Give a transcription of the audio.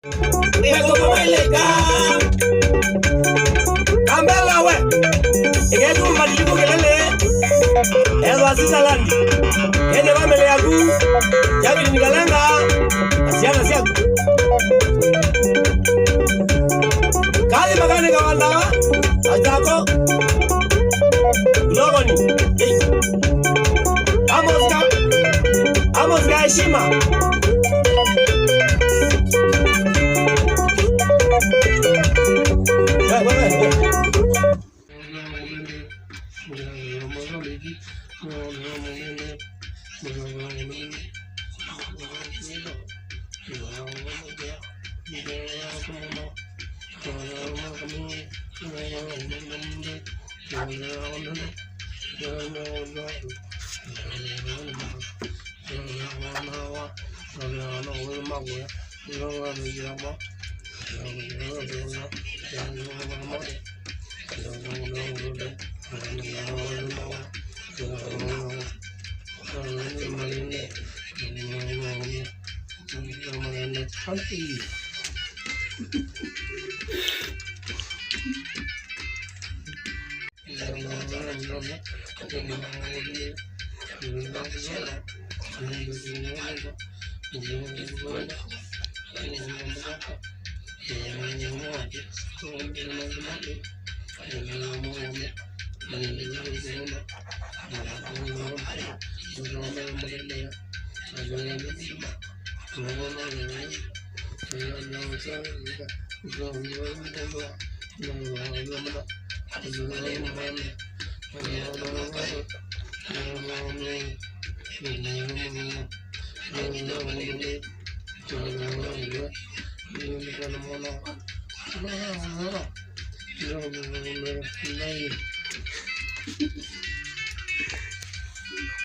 Ikomeleka ambela we iketu madiliko kelele ezo asisa landi ene bamele yaku yakili nikalanga asiana siaku kali magane kawanda ajako logoni amos ga heshima